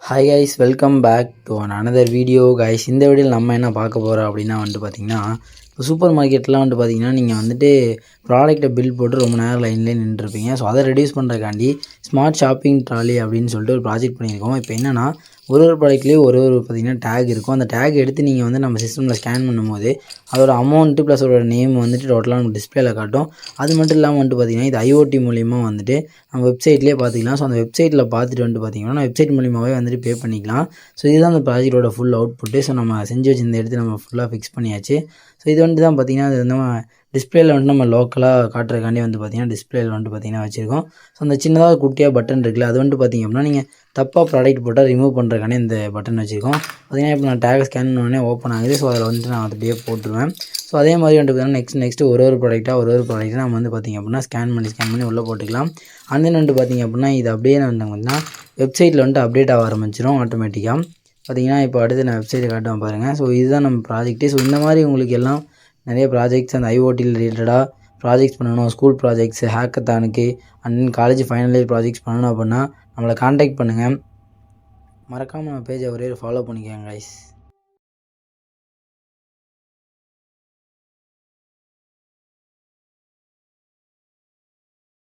Hi guys, welcome back to another video guys. இந்த வீடியோவில் நம்ம என்ன பார்க்க போகிறோம் அப்படின்னா பார்த்திங்கன்னா, இப்போ சூப்பர் மார்க்கெட்லாம் பார்த்திங்கன்னா நீங்கள் ப்ராடக்ட்டை பில் போட்டு ரொம்ப நேரம் லைன்லேயே நின்றுருப்பீங்க. ஸோ அதை ரெடியூஸ் பண்ணுறதுக்காண்டி ஸ்மார்ட் ஷாப்பிங் ட்ராலி அப்படின்னு சொல்லிட்டு ஒரு ப்ராஜெக்ட் பண்ணியிருக்கோம். இப்போ என்னென்னா ஒரு ப்ராடக்ட்லேயும் ஒரு பார்த்திங்கன்னா டேக் இருக்கும். அந்த டேக் எடுத்து நீங்கள் நம்ம சிஸ்டமில் ஸ்கேன் பண்ணும்போது அதோட அமௌண்ட்டு ப்ளஸ் அதோட நேம் டோட்டலாக நம்ம டிஸ்பிளேல காட்டும். அது மட்டும் இல்லாமல் பார்த்திங்கன்னா இது IoT மூலிமா நம்ம வெப்சைட்லேயே பார்த்துக்கலாம். ஸோ அந்த வெப்சைட்டில் பார்த்துட்டு பார்த்திங்கன்னா வெப்சைட் மூலிமாவே பே பண்ணிக்கலாம். ஸோ இதுதான் அந்த ப்ராஜெக்டோட ஃபுல் அவுட்புட்டு. ஸோ நம்ம செஞ்சு வச்சிருந்த எடுத்து நம்ம ஃபுல்லாக ஃபிக்ஸ் பண்ணியாச்சு. ஸோ இது தான் பார்த்திங்கன்னா அது நம்ம டிஸ்பிளேல நம்ம லோக்கலாக காட்டுறதுக்காண்டி பார்த்திங்கன்னா டிஸ்பிளேல பார்த்திங்கன்னா வச்சுருக்கோம். ஸோ அந்த சின்னதாக குட்டியாக பட்டன் இருக்குல்ல, அது பார்த்திங்க அப்படின்னா நீங்கள் தப்பாக ப்ராடக்ட் போட்டால் ரிமூவ் பண்ணுறதுக்காண்டி இந்த பட்டன் வச்சுருக்கோம். பார்த்திங்கன்னா இப்போ நான் டேக் ஸ்கேன் பண்ணோடனே ஓப்பன் ஆகுது. ஸோ அதில் நான் அப்படியே போட்டுருவேன். ஸோ அதே மாதிரி பார்த்திங்கன்னா நெக்ஸ்ட்டு ஒரு ப்ராடக்ட்டாக நம்ம பார்த்திங்க அப்படின்னா ஸ்கேன் பண்ணி உள்ளே போட்டுக்கலாம். அந்த தென் பார்த்திங்க அப்படின்னா இது அப்படியே பார்த்திங்கன்னா வெப்சைட்டில் அப்டேட் ஆக ஆரம்பிச்சிடும் ஆட்டோமேட்டிக்காக. பார்த்திங்கன்னா இப்போ அடுத்து நான் வெப்சைட்டை காட்டுவேன் பாருங்கள். ஸோ இதுதான் நம்ம ப்ராஜெக்ட்டு. ஸோ இந்த மாதிரி உங்களுக்கு எல்லாம் நிறைய ப்ராஜெக்ட்ஸ் அந்த IoT ரிலேட்டடாக ப்ராஜெக்ட்ஸ் பண்ணணும், ஸ்கூல் ப்ராஜெக்ட்ஸு, ஹேக்கத்தானுக்கு and college final year projects பண்ணணும் அப்படின்னா நம்மளை காண்டாக்ட் பண்ணுங்கள். மறக்காமல் நம்ம பேஜை ஒரே ஃபாலோ பண்ணிக்கோங்க கைஸ்.